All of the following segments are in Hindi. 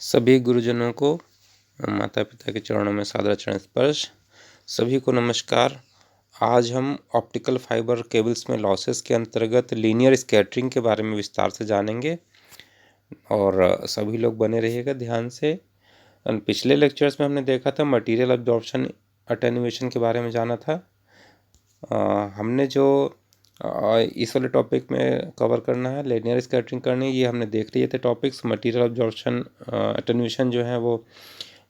सभी गुरुजनों को माता पिता के चरणों में सादर चरण स्पर्श। सभी को नमस्कार। आज हम ऑप्टिकल फाइबर केबल्स में लॉसेस के अंतर्गत लीनियर स्कैटरिंग के बारे में विस्तार से जानेंगे और सभी लोग बने रहिएगा ध्यान से। पिछले लेक्चर्स में हमने देखा था मटेरियल अब्जॉर्प्शन अटेन्युएशन के बारे में जाना था। हमने जो इस वाले टॉपिक में कवर करना है लीनियर स्कैटरिंग करनी, ये हमने देख लिए थे टॉपिक्स। मटेरियल अब्जॉर्प्शन अटेन्युएशन जो है वो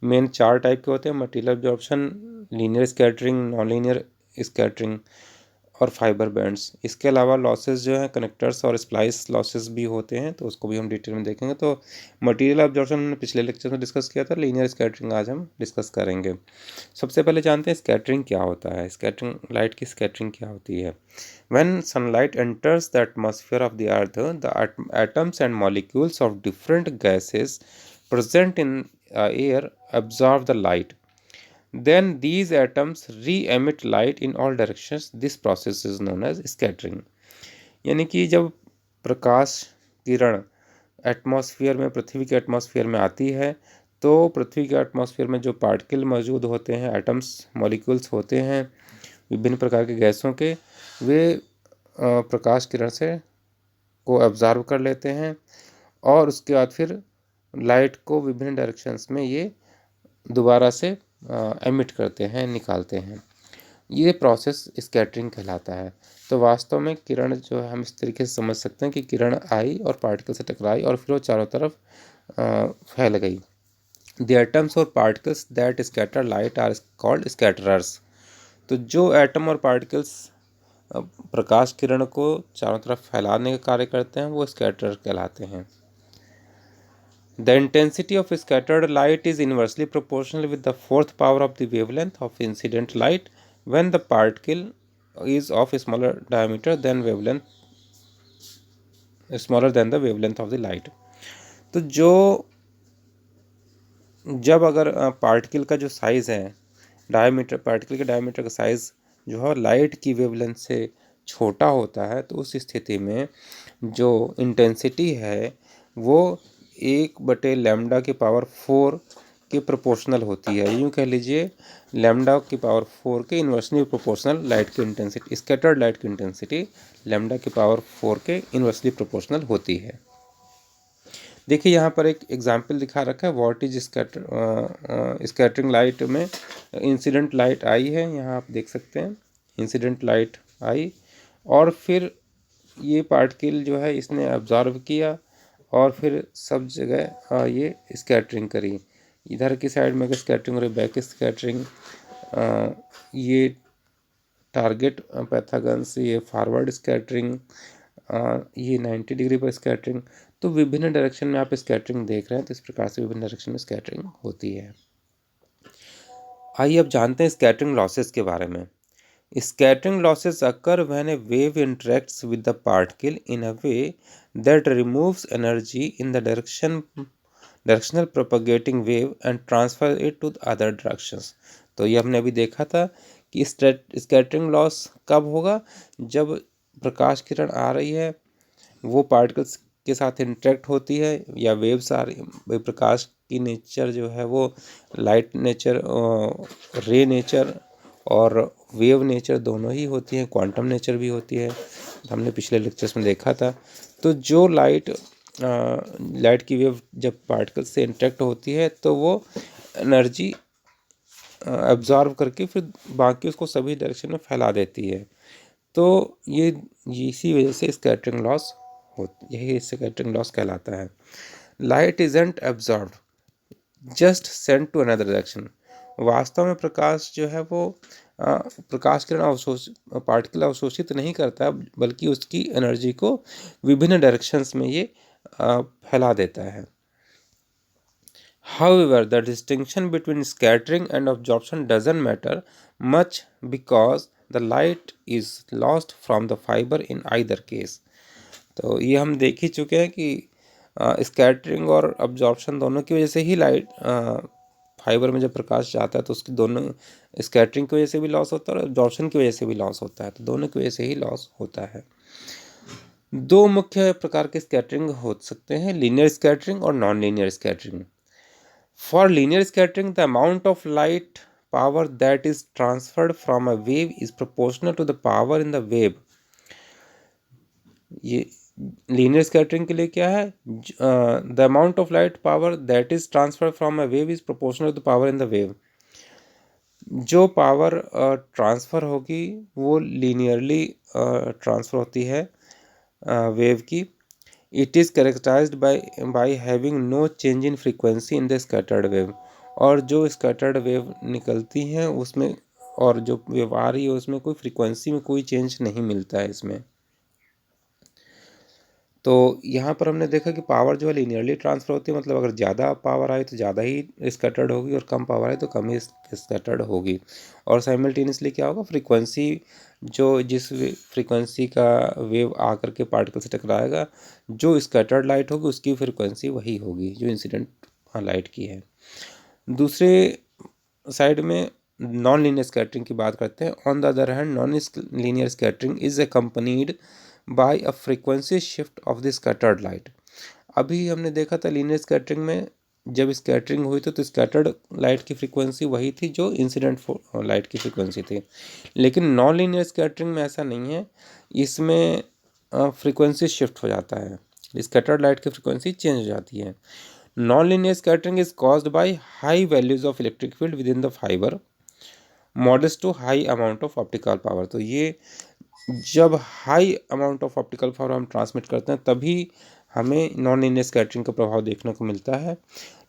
मेन 4 टाइप के होते हैं: material absorption, linear scattering, non linear scattering और फाइबर बैंड्स। इसके अलावा लॉसेस जो है कनेक्टर्स और स्प्लाइस लॉसेस भी होते हैं, तो उसको भी हम डिटेल में देखेंगे। तो मटेरियल अब्जॉर्प्शन हमने पिछले लेक्चर में डिस्कस किया था, लीनियर स्कैटरिंग आज हम डिस्कस करेंगे। सबसे पहले जानते हैं स्कैटरिंग क्या होता है। स्कैटरिंग, लाइट की स्कैटरिंग क्या होती है? When sunlight enters the atmosphere of the earth, the atoms and molecules of different gases present in air absorb the light. Then these atoms re-emit light in all directions. This process is known as scattering. यानी कि जब प्रकाश किरण एटमॉस्फेयर में, पृथ्वी के एटमॉस्फेयर में आती है, तो पृथ्वी के एटमॉस्फेयर में जो पार्टिकल मौजूद होते हैं, एटम्स, मॉलिक्यूल्स होते हैं विभिन्न प्रकार के गैसों के, वे प्रकाश किरण से को एब्जॉर्ब कर लेते हैं और उसके बाद फिर लाइट को विभिन्न डायरेक्शंस में ये दोबारा से एमिट करते हैं, निकालते हैं। ये प्रोसेस स्कैटरिंग कहलाता है। तो वास्तव में किरण जो है हम इस तरीके से समझ सकते हैं कि किरण आई और पार्टिकल से टकराई और फिर वो चारों तरफ फैल गई। द एटम्स और particles that scatter light are called scatterers. तो जो एटम और पार्टिकल्स प्रकाश किरण को चारों तरफ फैलाने का कार्य करते हैं वो स्कैटर कहलाते हैं। The intensity of scattered light is inversely proportional with the fourth power of the wavelength of incident light when the particle is of a smaller diameter than the wavelength of the light. तो जब अगर पार्टिकल का जो साइज़ है, डायमीटर, पार्टिकल के डायमीटर का साइज़ जो है लाइट की वेवलेंथ से छोटा होता है, तो उस स्थिति में जो इंटेंसिटी है वो 1/λ की पावर 4 के प्रोपोर्शनल होती है। यूँ कह लीजिए लैम्डा की पावर 4 के इन्वर्सली प्रोपोर्शनल लाइट की इंटेंसिटी, स्कैटर्ड लाइट की इंटेंसिटी लैम्डा की पावर 4 के इन्वर्सली प्रोपोर्शनल होती है। देखिए यहाँ पर एक एग्जाम्पल दिखा रखा है, व्हाट इज स्कैटरिंग लाइट में इंसिडेंट लाइट आई है, यहाँ आप देख सकते हैं इंसिडेंट लाइट आई और फिर ये पार्टिकल जो है इसने ऑब्जर्व किया और फिर सब जगह ये स्कैटरिंग करी। इधर की साइड में स्कैटरिंग और बैक स्कैटरिंग, ये टारगेट पैथागन्स, ये फॉरवर्ड स्कैटरिंग, ये 90 डिग्री पर स्कैटरिंग। तो विभिन्न डायरेक्शन में आप स्कैटरिंग देख रहे हैं, तो इस प्रकार से विभिन्न डायरेक्शन में स्कैटरिंग होती है। आइए अब जानते हैं स्कैटरिंग लॉसेस के बारे में। Scattering losses occur when a wave interacts with the particle in a way that removes energy in the directional propagating wave and transfers it to other directions. तो ये हमने अभी देखा था कि स्कैटरिंग लॉस कब होगा? जब प्रकाश किरण आ रही है, वो पार्टिकल्स के साथ इंटरेक्ट होती है या वेव्स आ रही, प्रकाश की नेचर जो है वो लाइट नेचर, रे नेचर और वेव नेचर दोनों ही होती हैं, क्वांटम नेचर भी होती है, हमने पिछले लेक्चर्स में देखा था। तो जो लाइट की वेव जब पार्टिकल से इंटरेक्ट होती है तो वो एनर्जी एब्जॉर्व करके फिर बाकी उसको सभी डायरेक्शन में फैला देती है। तो ये इसी वजह से स्कैटरिंग लॉस यही स्कैटरिंग लॉस कहलाता है। Light isn't absorb, just sent to another direction. वास्तव में प्रकाश जो है वो प्रकाश किरण पार्टिकल अवशोषित नहीं करता, बल्कि उसकी एनर्जी को विभिन्न डायरेक्शंस में ये फैला देता है। However, the distinction between scattering and absorption doesn't matter much because the light is lost from the fiber in either case. तो ये हम देख ही चुके हैं कि स्कैटरिंग और अब्जॉर्प्शन दोनों की वजह से ही लाइट फाइबर में जब प्रकाश जाता है तो उसकी दोनों स्कैटरिंग की वजह से भी लॉस होता है और अब्जॉर्प्शन की वजह से भी लॉस होता है, तो दोनों की वजह से ही लॉस होता है। दो मुख्य प्रकार के स्कैटरिंग हो सकते हैं, लीनियर स्कैटरिंग और non linear scattering. For linear scattering, the amount of light power that is transferred from a wave is proportional to the power in the wave. ये लीनियर स्कैटरिंग के लिए क्या है, the amount of light power that is transfer from a wave is proportional to the power in the wave. जो पावर ट्रांसफ़र होगी वो लीनियरली ट्रांसफ़र होती है वेव की. It is characterized by having no change in frequency in the scattered wave. और जो स्कैटर्ड वेव निकलती हैं उसमें और जो वेव आ रही है उसमें कोई फ्रीक्वेंसी में कोई चेंज नहीं मिलता है इसमें. तो यहाँ पर हमने देखा कि पावर जो है लीनियरली ट्रांसफ़र होती है, मतलब अगर ज़्यादा पावर आए तो ज़्यादा ही स्कैटर्ड होगी और कम पावर आए तो कम ही स्कैटर्ड होगी. और साइमल्टेनियसली क्या होगा, फ्रीक्वेंसी जो जिस फ्रीक्वेंसी का वेव आकर के पार्टिकल से टकराएगा, जो स्कैटर्ड लाइट होगी उसकी फ्रीक्वेंसी वही होगी जो इंसिडेंट लाइट की है. दूसरे साइड में नॉन लीनियर स्कैटरिंग की बात करते हैं. On the other hand non linear scattering is accompanied by a frequency shift of the scattered light. अभी हमने देखा था लीनियर स्कैटरिंग में जब स्कैटरिंग हुई तो स्कैटर्ड लाइट की फ्रीक्वेंसी वही थी जो इंसिडेंट लाइट की फ्रीक्वेंसी थी. लेकिन नॉन लीनियर स्कैटरिंग में ऐसा नहीं है, इसमें फ्रीक्वेंसी शिफ्ट हो जाता है, स्कैटर्ड लाइट की फ्रीक्वेंसी चेंज हो जाती है. Non-linear scattering is caused by high values of electric field within the fiber modest to high amount of optical power. तो ये जब high amount of optical power हम ट्रांसमिट करते हैं तभी हमें नॉन लीनियर स्कैटरिंग का प्रभाव देखने को मिलता है.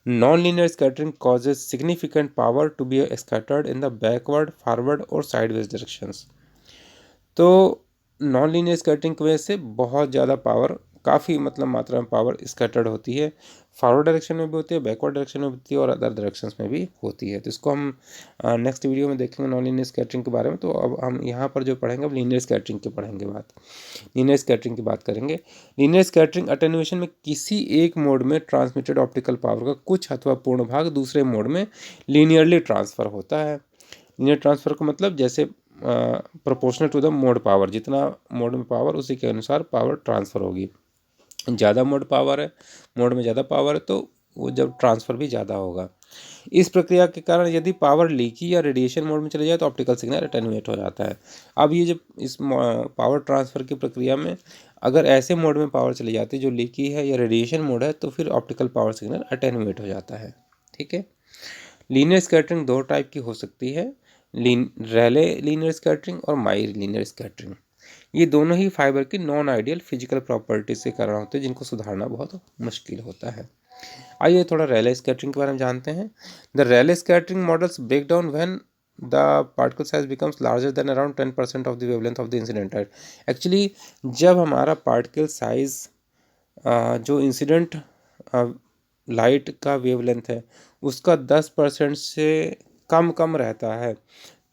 Non linear scattering causes significant power to be scattered in the backward, forward और साइडवेज डायरेक्शंस. तो नॉन लीनियर स्कैटरिंग की वजह से बहुत ज़्यादा पावर, काफ़ी मतलब मात्रा में पावर स्कैटर्ड होती है. फॉरवर्ड डायरेक्शन में भी होती है, बैकवर्ड डायरेक्शन में भी होती है और अदर डायरेक्शंस में भी होती है. तो इसको हम नेक्स्ट वीडियो में देखेंगे नॉन लीनियर स्कैटरिंग के बारे में. तो अब हम यहाँ पर जो पढ़ेंगे अब लीनियर स्कैटरिंग की पढ़ेंगे बात. लीनियर स्कैटरिंग की बात करेंगे. लीनियर स्कैटरिंग अटेन्यूएशन में किसी एक मोड में ट्रांसमिटेड ऑप्टिकल पावर का कुछ अथवा पूर्ण भाग दूसरे मोड में लीनियरली ट्रांसफ़र होता है. लीनियर ट्रांसफ़र का मतलब जैसे proportional to the mode power, जितना मोड में पावर उसी के अनुसार पावर ट्रांसफ़र होगी. ज़्यादा मोड पावर है, मोड में ज़्यादा पावर है तो वो जब ट्रांसफ़र भी ज़्यादा होगा. इस प्रक्रिया के कारण यदि पावर लीकी या रेडिएशन मोड में चले जाए तो ऑप्टिकल सिग्नल अटेन्यूएट हो जाता है. अब ये जब इस पावर ट्रांसफ़र की प्रक्रिया में अगर ऐसे मोड में पावर चली जाती है जो लीकी है या रेडिएशन मोड है तो फिर ऑप्टिकल पावर सिग्नल अटेन्यूएट हो जाता है. ठीक है. लीनियर स्कैटरिंग दो टाइप की हो सकती है, रैले लीनियर स्कैटरिंग और माइर लीनियर स्कैटरिंग. ये दोनों ही फाइबर की नॉन आइडियल फिजिकल प्रॉपर्टीज के कारण होते हैं जिनको सुधारना बहुत मुश्किल होता है. आइए थोड़ा रैले स्कैटरिंग के बारे में जानते हैं. The Rayleigh scattering models break down when the particle size becomes larger than around 10% of the wavelength of the incident light. Actually जब हमारा पार्टिकल साइज जो इंसिडेंट लाइट का वेवलेंथ है उसका 10% से कम रहता है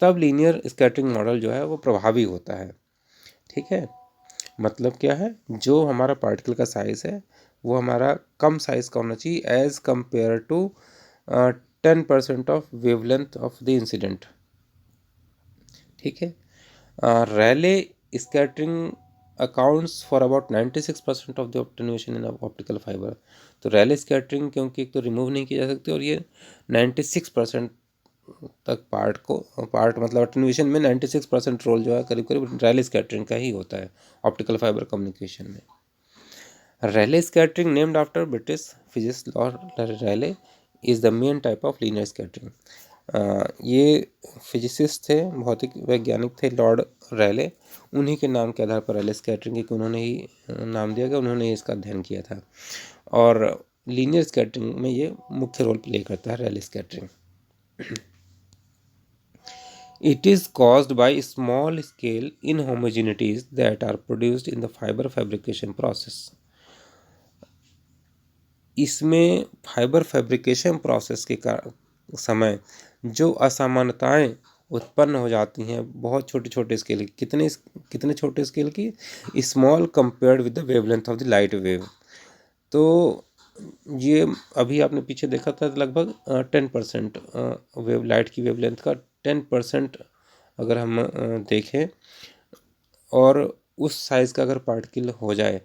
तब लीनियर स्कैटरिंग मॉडल जो है वो प्रभावी होता है. ठीक है. मतलब क्या है, जो हमारा पार्टिकल का साइज़ है वो हमारा कम साइज़ का होना चाहिए as compare to 10% of wavelength of the incident. ठीक है. Rayleigh scattering accounts for about 96% of the attenuation in optical fibre. तो रैले स्कैटरिंग क्योंकि एक तो रिमूव नहीं की जा सकती और ये 96% तक पार्ट मतलब अटेन्यूएशन में 96% रोल जो है करीब करीब रैले स्कैटरिंग का ही होता है ऑप्टिकल फाइबर कम्युनिकेशन में. Rayleigh scattering named after British physicist Lord Rayleigh is the main type of linear scattering. ये फिजिसिस्ट थे, भौतिक वैज्ञानिक थे लॉर्ड रैले. उन्हीं के नाम के आधार पर रैले स्कैटरिंग की उन्होंने ही नाम दिया गया, उन्होंने इसका अध्ययन किया था. और लीनियर स्कैटरिंग में ये मुख्य रोल प्ले करता है Rayleigh scattering. It is caused by small scale inhomogeneities that are produced in the fiber fabrication process. इसमें फाइबर फैब्रिकेशन प्रोसेस के समय जो असमानताएं उत्पन्न हो जाती हैं बहुत छोटे छोटे स्केल की. कितने छोटे स्केल की, small compared with the wavelength of the light wave. तो ये अभी आपने पीछे देखा था लगभग 10% वेव लाइट की वेवलेंथ का 10% अगर हम देखें और उस साइज़ का अगर पार्टिकल हो जाए,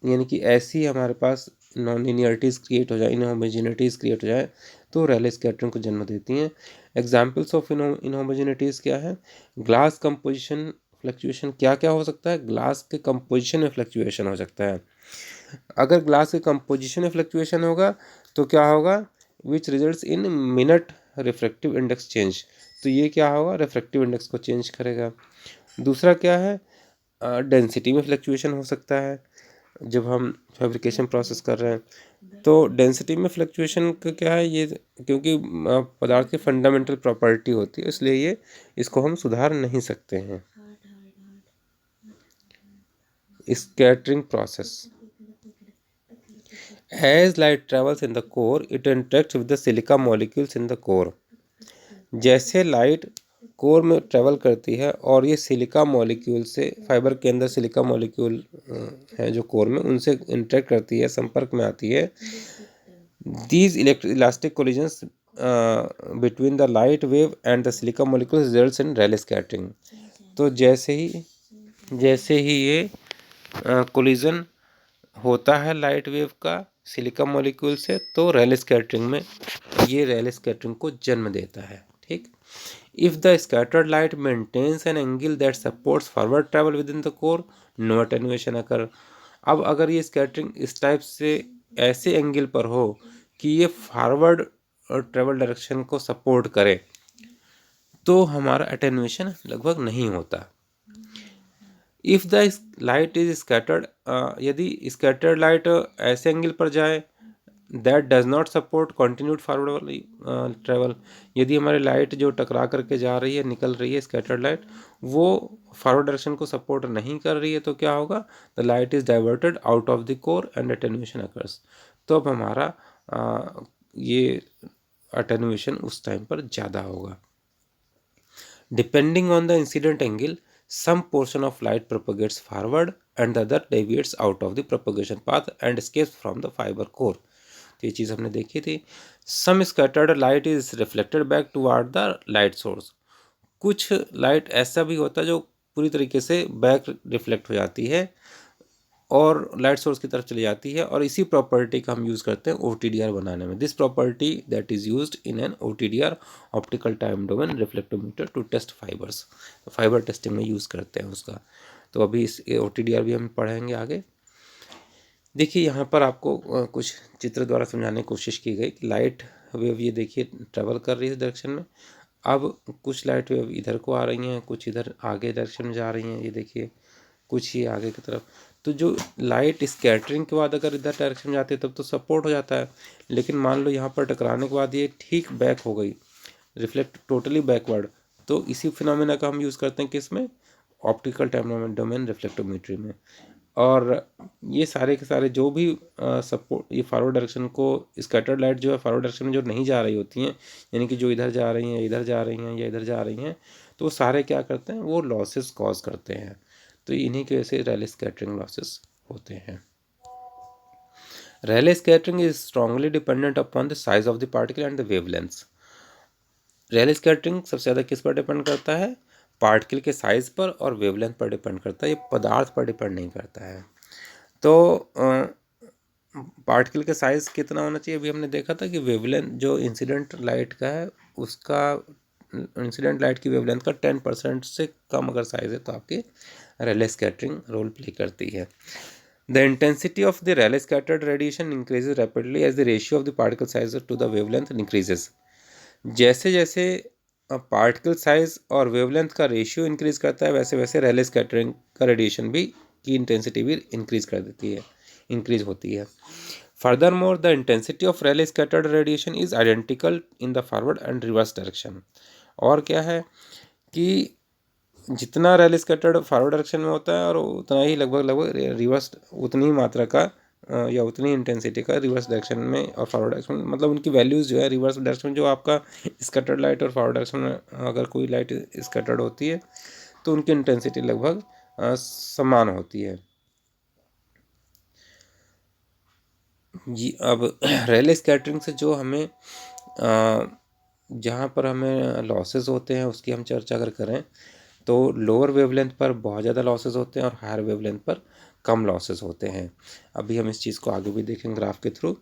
यानी कि ऐसी हमारे पास नॉन लीनियरिटीज़ क्रिएट हो जाए, इनहोमोजेनिटीज़ क्रिएट हो जाए, तो रैले स्कैटरिंग को जन्म देती हैं। एग्जाम्पल्स ऑफ इनहोमोजेनिटीज़ क्या है? Glass composition fluctuation. क्या क्या हो सकता है? ग्लास के कंपोजिशन में फ्लक्चुएशन हो सकता है। अगर ग्लास के कंपोजिशन में फ्लक्चुएशन होगा तो क्या होगा? Which results in minute refractive index change. तो ये क्या होगा? रिफ्रैक्टिव इंडेक्स को चेंज करेगा। दूसरा क्या है? डेंसिटी में फ्लक्चुएशन हो सकता है जब हम फैब्रिकेशन प्रोसेस कर रहे हैं। तो डेंसिटी में फ्लक्चुएशन का क्या है? ये क्योंकि पदार्थ की फंडामेंटल प्रॉपर्टी होती है, इसलिए ये इसको हम सुधार नहीं सकते हैं। Scattering process. As light travels in the core, it interacts with the silica molecules in the core. जैसे लाइट कोर में ट्रेवल करती है और ये सिलिका मॉलिक्यूल से, फाइबर के अंदर सिलिका मॉलिक्यूल है जो कोर में, उनसे इंटरेक्ट करती है, संपर्क में आती है। These elastic collisions between the light wave and the silica molecules results in Rayleigh scattering. तो जैसे ही ये कोलिजन होता है लाइट वेव का सिलिका मॉलिक्यूल से, तो रैले स्कैटरिंग में ये रैले स्कैटरिंग को जन्म देता है। ठीक। If the scattered light maintains an angle that supports forward travel within the core, no attenuation occur. अब अगर ये स्कैटरिंग इस टाइप से ऐसे एंगल पर हो कि ये फॉरवर्ड ट्रैवल डायरेक्शन को सपोर्ट करे, तो हमारा अटेन्युएशन लगभग नहीं होता। If the light is scattered, यदि स्कैटर्ड लाइट ऐसे एंगल पर जाए that does not support continued forward travel, यदि हमारी लाइट जो टकरा करके जा रही है, निकल रही है स्कैटर्ड लाइट, वो फॉरवर्ड डायरेक्शन को सपोर्ट नहीं कर रही है, तो क्या होगा? The light is diverted out of the core and attenuation occurs. तो अब हमारा ये अटेन्युएशन उस टाइम पर ज़्यादा होगा। Depending on the incident angle, some portion of light propagates forward and the other deviates out of the propagation path and escapes from the fiber core. तो ये चीज़ हमने देखी थी। Some scattered light is reflected back toward the light source. कुछ लाइट ऐसा भी होता है जो पूरी तरीके से बैक रिफ्लेक्ट हो जाती है और लाइट सोर्स की तरफ चली जाती है, और इसी प्रॉपर्टी का हम यूज़ करते हैं OTDR बनाने में। This property that is used in an OTDR, optical time domain reflectometer, to test fibres. तो फाइबर टेस्टिंग में यूज़ करते हैं उसका। तो अभी इस OTDR भी हम पढ़ेंगे आगे। देखिए यहाँ पर आपको कुछ चित्र द्वारा समझाने की कोशिश की गई कि लाइट वेव, ये देखिए ट्रेवल कर रही है इस डायरेक्शन में। अब कुछ लाइट वेव इधर को आ रही हैं, कुछ इधर आगे डायरेक्शन में जा रही हैं, ये देखिए, कुछ ही आगे की तरफ। तो जो लाइट स्कैटरिंग के बाद अगर इधर डायरेक्शन में जाती है तब तो सपोर्ट हो जाता है, लेकिन मान लो यहाँ पर टकराने के बाद ये ठीक बैक हो गई, रिफ्लेक्ट टोटली बैकवर्ड, तो इसी फिनोमेना का हम यूज़ करते हैं किस में? ऑप्टिकल टाइम डोमेन रिफ्लेक्टोमीट्री में। और ये सारे के सारे जो भी सपोर्ट, ये फॉरवर्ड डायरेक्शन को, स्कैटर्ड लाइट जो है फॉरवर्ड डायरेक्शन में जो नहीं जा रही होती हैं, यानी कि जो इधर जा रही हैं, इधर जा रही हैं या इधर जा रही हैं, तो वो सारे क्या करते हैं? वो लॉसेस कॉज करते हैं। तो इन्हीं की वजह से रैले स्कैटरिंग लॉसेस होते हैं। Rayleigh scattering is strongly dependent upon the size of the particle and the wavelength. Rayleigh scattering सबसे ज़्यादा किस पर डिपेंड करता है? पार्टिकल के साइज़ पर और वेवलेंथ पर डिपेंड करता है, ये पदार्थ पर डिपेंड नहीं करता है। तो पार्टिकल का साइज़ कितना होना चाहिए? अभी हमने देखा था कि वेवलेंथ जो इंसिडेंट लाइट का है, उसका इंसिडेंट लाइट की वेवलेंथ का 10% से कम अगर साइज़ है तो आपकी रैले स्कैटरिंग रोल प्ले करती है। The intensity of the Rayleigh scattered radiation increases rapidly as the ratio of the particle size to the wavelength increases. जैसे जैसे पार्टिकल साइज और वेवलेंथ का रेशियो इंक्रीज करता है, वैसे वैसे रैले स्कैटरिंग का रेडिएशन भी की इंटेंसिटी भी इंक्रीज होती है। Furthermore, the intensity of Rayleigh scattered radiation is identical in the forward and reverse direction. और क्या है कि जितना रैले स्कैटर्ड फॉरवर्ड डायरेक्शन में होता है और उतना ही लगभग रिवर्स, उतनी ही मात्रा का या उतनी इंटेंसिटी का रिवर्स डायरेक्शन में और फॉरवर्ड डायरेक्शन में, मतलब उनकी वैल्यूज़ जो है रिवर्स डायरेक्शन में, जो आपका स्कैटर्ड लाइट और फॉरवर्ड डायरेक्शन में अगर कोई लाइट स्कैटर्ड होती है तो उनकी इंटेंसिटी लगभग समान होती है। जी, अब रैले स्कैटरिंग से जो हमें जहाँ पर हमें लॉसेस होते हैं उसकी हम चर्चा अगर करें तो लोअर वेवलेंथ पर बहुत ज़्यादा लॉसेस होते हैं और हायर वेवलेंथ पर कम लॉसेस होते हैं। अभी हम इस चीज़ को आगे भी देखेंगे ग्राफ के थ्रू।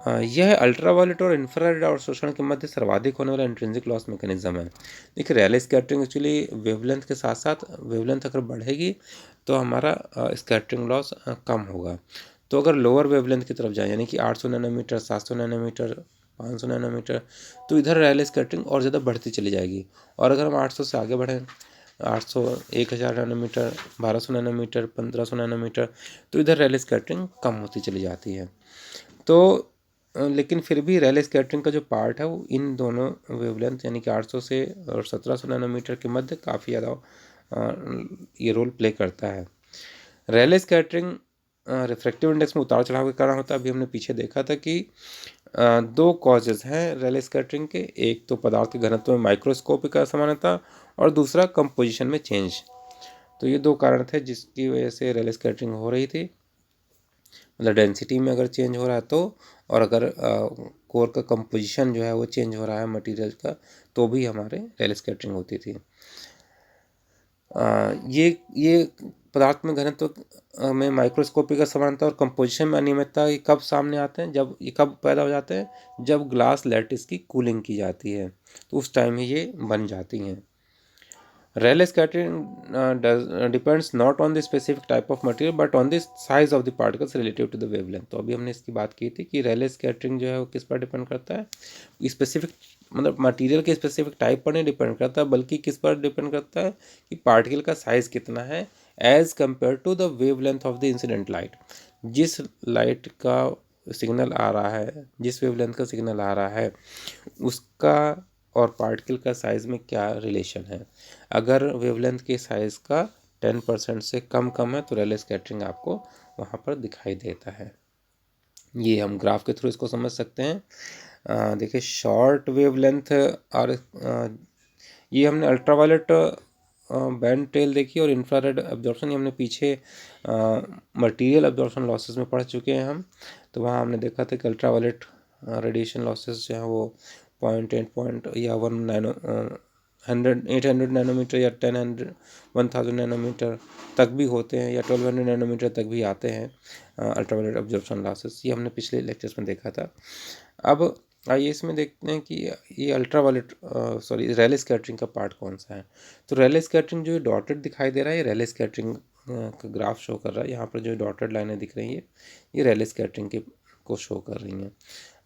यह अल्ट्रावायलेट और इंफ्रारेड अवशोषण के मध्य सर्वाधिक होने वाला इंट्रिंसिक लॉस मैकेनिज्म है। देखिए रैले स्कैटरिंग एक्चुअली वेवलेंथ के साथ साथ वेवलेंथ अगर बढ़ेगी तो हमारा स्कैटरिंग लॉस कम होगा। तो अगर लोअर वेवलेंथ की तरफ जाए यानी कि 800 नैनोमीटर, 700 नैनोमीटर, 500 नैनोमीटर, तो इधर रैले स्कैटरिंग और ज़्यादा बढ़ती चली जाएगी। और अगर हम 800 से आगे बढ़ें, 800, 1000 नैनोमीटर, 1200 नैनोमीटर, 1500 नैनोमीटर, तो इधर रैले स्कैटरिंग कम होती चली जाती है। तो लेकिन फिर भी रैले स्कैटरिंग का जो पार्ट है वो इन दोनों वेवलेंथ यानी कि 800 से और 1700 नैनोमीटर के मध्य काफ़ी ज़्यादा ये रोल प्ले करता है। रैले स्कैटरिंग रिफ्रैक्टिव इंडेक्स में उतार चढ़ाव के कारण होता है। अभी हमने पीछे देखा था कि दो कॉजेज हैं रैले स्कैटरिंग के, एक तो पदार्थ के घनत्व में माइक्रोस्कोपिक असमानता और दूसरा कंपोजिशन में चेंज। तो ये दो कारण थे जिसकी वजह से रैले स्कैटरिंग हो रही थी, मतलब डेंसिटी में अगर चेंज हो रहा है तो, और अगर कोर का कंपोजिशन जो है वो चेंज हो रहा है मटेरियल का, तो भी हमारे रैले स्कैटरिंग होती थी। ये पदार्थ में घनत्व में माइक्रोस्कोपिक असमानता और कंपोजिशन में अनियमितता ये कब सामने आते हैं, जब ये कब पैदा हो जाते हैं, जब ग्लास लैटिस की कूलिंग की जाती है तो उस टाइम ही ये बन जाती हैं। Rayleigh scattering depends not on the specific type of material but on the size of the particles relative to the wavelength। तो अभी हमने इसकी बात की थी कि रैले स्कैटरिंग जो है वो किस पर डिपेंड करता है, स्पेसिफिक मतलब मटेरियल के स्पेसिफिक टाइप पर नहीं डिपेंड करता, बल्कि किस पर डिपेंड करता है कि पार्टिकल का साइज कितना है as compare to the wavelength of the incident light. जिस लाइट का सिग्नल आ रहा है, जिस वेवलेंथ का सिग्नल आ रहा है उसका और पार्टिकल का साइज़ में क्या रिलेशन है। अगर वेवलेंथ के साइज़ का 10% से कम है तो रैले स्कैटरिंग आपको वहाँ पर दिखाई देता है। ये हम ग्राफ के थ्रू इसको समझ सकते हैं। देखिए शॉर्ट वेवलेंथ और ये हमने अल्ट्रावायलेट बैंड टेल देखी और इंफ्रारेड एब्जॉर्प्शन ये हमने पीछे मटेरियल एब्जॉर्प्शन लॉसेस में पढ़ चुके हैं हम। तो वहाँ हमने देखा था कि अल्ट्रावायलेट रेडिएशन लॉसेस जो है वो 0.8 या 800 नैनोमीटर या 1000 नैनोमीटर तक भी होते हैं, या 1200 नैनोमीटर तक भी आते हैं अल्ट्रावायलेट एब्जॉर्प्शन लॉसेस। ये हमने पिछले लेक्चर्स में देखा था। अब आइए इसमें देखते हैं कि ये अल्ट्रावायलेट रैले स्कैटरिंग का पार्ट कौन सा है। तो रैले स्कैटरिंग जो डॉटेड दिखाई दे रहा है ये रैले स्कैटरिंग का ग्राफ शो कर रहा है। यहाँ पर जो डॉटेड लाइनें दिख रही हैं ये रैले स्कैटरिंग के को शो कर रही हैं।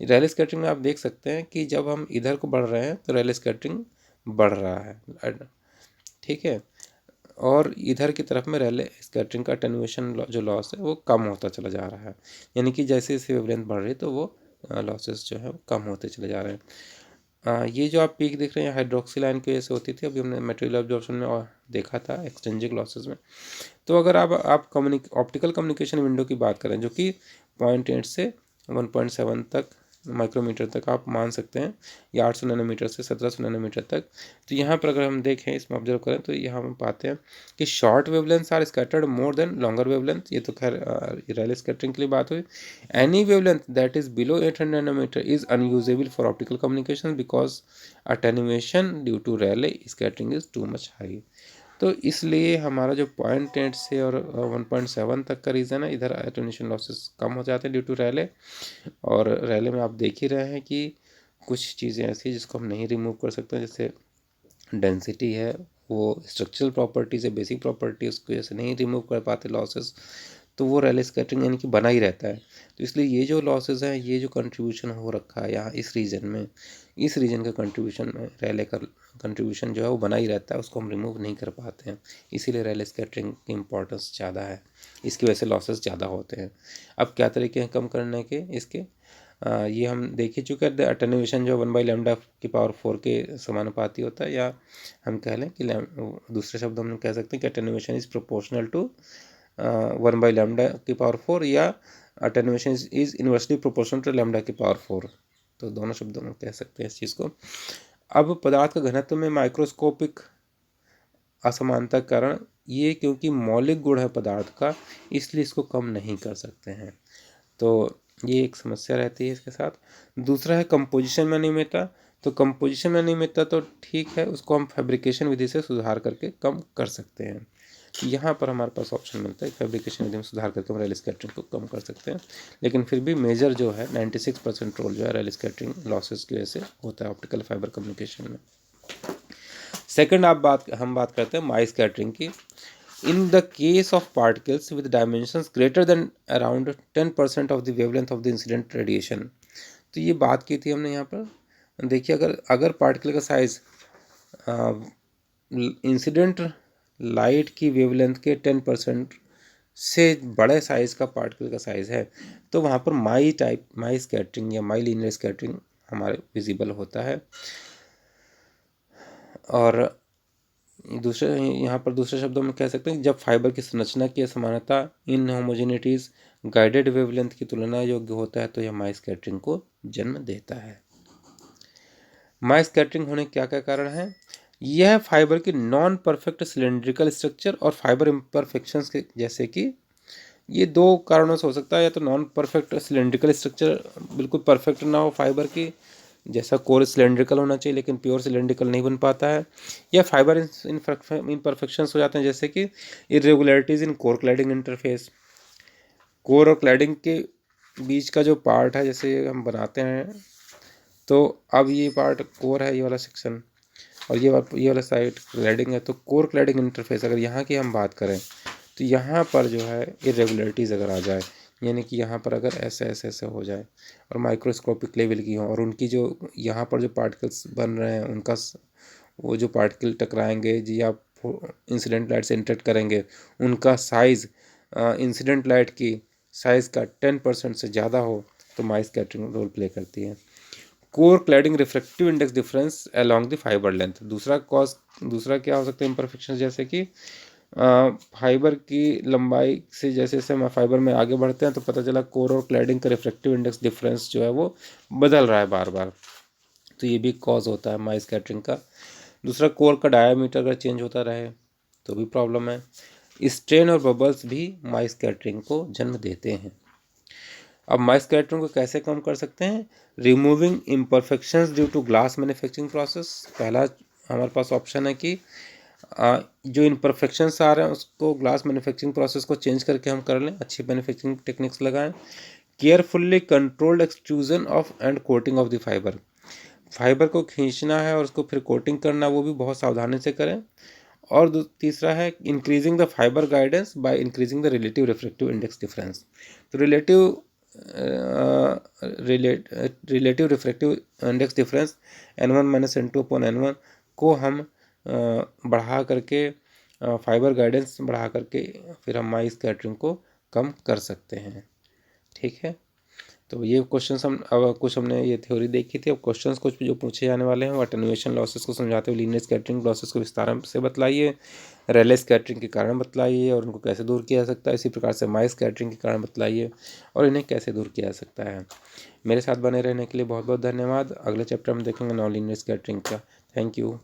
रैले स्कैटरिंग में आप देख सकते हैं कि जब हम इधर को बढ़ रहे हैं तो रैले स्कैटरिंग बढ़ रहा है, ठीक है, और इधर की तरफ में रैले स्कैटरिंग का अटेन्यूएशन जो लॉस है वो कम होता चला जा रहा है। यानी कि जैसे जैसे वेवलेंथ बढ़ रही है तो वो लॉसेस जो है वो कम होते चले जा रहे हैं। ये जो आप पीक देख रहे हैं हाइड्रोक्सी लाइन की वजह से होती थी, अभी हमने मटेरियल एब्जॉर्प्शन में और देखा था एक्सचेंजिंग लॉसेस में। तो अगर आप ऑप्टिकल कम्युनिकेशन विंडो की बात करें जो कि 0.8 से 1.7 तक माइक्रोमीटर तक आप मान सकते हैं, या 800 नैनोमीटर से 1700 नैनोमीटर तक, तो यहाँ पर अगर हम देखें इसमें ऑब्जर्व करें तो यहाँ हम पाते हैं कि short wavelength are scattered more than longer wavelength. ये तो खैर रैले स्कैटरिंग के लिए बात हुई। Any wavelength that is below 800 nanometre is unusable for optical communication because attenuation due to Rayleigh scattering is too much high. तो इसलिए हमारा जो 0.8 से और 1.7 तक का रीज़न है, इधर अटेन्यूएशन लॉसेस कम हो जाते हैं ड्यू टू रैले। और रैले में आप देख ही रहे हैं कि कुछ चीज़ें ऐसी जिसको हम नहीं रिमूव कर सकते, जैसे डेंसिटी है वो स्ट्रक्चरल प्रॉपर्टी से बेसिक प्रॉपर्टी उसको जैसे नहीं रिमूव कर पाते लॉसेस, तो वो रैले स्कैटरिंग यानी कि बना ही रहता है। तो इसलिए ये जो लॉसेस हैं, ये जो कंट्रीब्यूशन हो रखा है यहाँ इस रीजन में, इस रीजन का कंट्रीब्यूशन में रैले का कंट्रीब्यूशन जो है वो बना ही रहता है, उसको हम रिमूव नहीं कर पाते हैं। इसीलिए रैले स्कैटरिंग की इम्पोर्टेंस ज़्यादा है, इसकी वजह से लॉसेस ज़्यादा होते हैं। अब क्या तरीके हैं कम करने के इसके, ये हम देख ही चुके हैं। अटेन्यूएशन जो 1/λ⁴ के समानुपाती होता है, या हम कह लें कि दूसरे शब्द हम कह सकते हैं कि अटेन्यूएशन इज़ प्रोपोर्शनल टू 1/λ⁴, या attenuation is inversely proportional to λ⁴। तो दोनों शब्दों में कह सकते हैं इस चीज़ को। अब पदार्थ का घनत्व में माइक्रोस्कोपिक असमानता के कारण ये, क्योंकि मौलिक गुण है पदार्थ का, इसलिए इसको कम नहीं कर सकते हैं। तो ये एक समस्या रहती है इसके साथ। दूसरा है कंपोजिशन में अनियमितता। तो कंपोजिशन में अनियमितता तो ठीक है, उसको हम फैब्रिकेशन विधि से सुधार करके कम कर सकते हैं। यहाँ पर हमारे पास ऑप्शन मिलता है फैब्रिकेशन विधि में सुधार करके हम रैली स्कैटरिंग को कम कर सकते हैं, लेकिन फिर भी मेजर जो है 96% रोल जो है रैली स्कैटरिंग लॉसेस की वजह से होता है ऑप्टिकल फाइबर कम्युनिकेशन में। सेकंड हम बात करते हैं माई स्कैटरिंग की। In the case of particles with dimensions greater than around 10% of the wavelength of the incident radiation. तो ये बात की थी हमने यहाँ पर। देखिए अगर पार्टिकल का साइज इंसिडेंट लाइट की वेवलेंथ के 10% से बड़े साइज का पार्टिकल का साइज है, तो वहाँ पर माई स्कैटरिंग या माई लीनियर स्कैटरिंग हमारे विजिबल होता है। और दूसरे शब्दों में कह सकते हैं जब फाइबर की संरचना की असमानता इन होमोजेनिटीज गाइडेड वेवलेंथ की तुलना योग्य होता है, तो यह माई स्कैटरिंग को जन्म देता है। माई स्कैटरिंग होने के क्या क्या कारण हैं? यह फाइबर की नॉन परफेक्ट सिलेंड्रिकल स्ट्रक्चर और फाइबर इम्परफेक्शंस के जैसे कि ये दो कारणों से हो सकता है। या तो नॉन परफेक्ट सिलेंड्रिकल स्ट्रक्चर बिल्कुल परफेक्ट ना हो फाइबर की, जैसा कोर सिलेंड्रिकल होना चाहिए लेकिन प्योर सिलेंड्रिकल नहीं बन पाता है, या फाइबर इम्परफेक्शंस हो जाते हैं जैसे कि इरेगुलरिटीज इन कोर क्लैडिंग इंटरफेस। कोर और क्लैडिंग के बीच का जो पार्ट है जैसे हम बनाते हैं, तो अब ये पार्ट कोर है ये वाला सेक्शन, और ये वाला साइड क्लैडिंग है। तो कोर क्लैडिंग इंटरफेस अगर यहाँ की हम बात करें तो यहाँ पर जो है इरेगुलरिटीज़ अगर आ जाए, यानी कि यहाँ पर अगर ऐसे हो जाए और माइक्रोस्कोपिक लेवल की हो, और उनकी जो यहाँ पर जो पार्टिकल्स बन रहे हैं उनका वो जो पार्टिकल टकराएंगे जी या इंसिडेंट लाइट से इंटरेक्ट करेंगे, उनका साइज़ इंसिडेंट लाइट की साइज़ का 10% से ज़्यादा हो, तो माई स्कैटरिंग रोल प्ले करती है। Core cladding refractive index difference along the fibre length. दूसरा क्या हो सकता है इम्परफेक्शन, जैसे कि फाइबर की लंबाई से जैसे जैसे हम फाइबर में आगे बढ़ते हैं तो पता चला कोर और क्लैडिंग का रिफ्रैक्टिव इंडेक्स डिफरेंस जो है वो बदल रहा है बार बार, तो ये भी कॉज होता है माई स्कैटरिंग का। दूसरा, कोर का डायामीटर अगर चेंज होता रहे तो भी प्रॉब्लम है। स्ट्रेन और बबल्स भी माई स्कैटरिंग को जन्म देते हैं। अब माई स्कैटरिंग को कैसे कम कर सकते हैं? Removing imperfections due to glass manufacturing process. पहला हमारे पास ऑप्शन है कि जो इम्परफेक्शंस आ रहे हैं उसको ग्लास मैन्युफैक्चरिंग प्रोसेस को चेंज करके हम कर लें, अच्छी मैन्युफैक्चरिंग टेक्निक्स लगाएं। Carefully controlled extrusion of and coating of the fibre को खींचना है और उसको फिर कोटिंग करना, वो भी बहुत सावधानी से करें। और तीसरा है increasing the fibre guidance by increasing the relative refractive index difference. तो relative refractive index difference N1-N2/N1 को हम बढ़ा करके फाइबर गाइडेंस बढ़ा करके फिर हम माई स्कैटरिंग को कम कर सकते हैं। ठीक है, तो ये क्वेश्चंस कुछ हमने ये थ्योरी देखी थी। अब क्वेश्चंस कुछ जो पूछे जाने वाले हैं वो अटेन्यूएशन लॉसेस को समझाते हुए लीनियर स्कैटरिंग लॉसेस को विस्तार से बतलाइए, रैले स्कैटरिंग के कारण बतलाइए और उनको कैसे दूर किया जा सकता है, इसी प्रकार से माई स्कैटरिंग के कारण बतलाइए और इन्हें कैसे दूर किया जा सकता है। मेरे साथ बने रहने के लिए बहुत बहुत धन्यवाद। अगले चैप्टर में देखेंगे नॉन लीनियर स्कैटरिंग का। Thank you.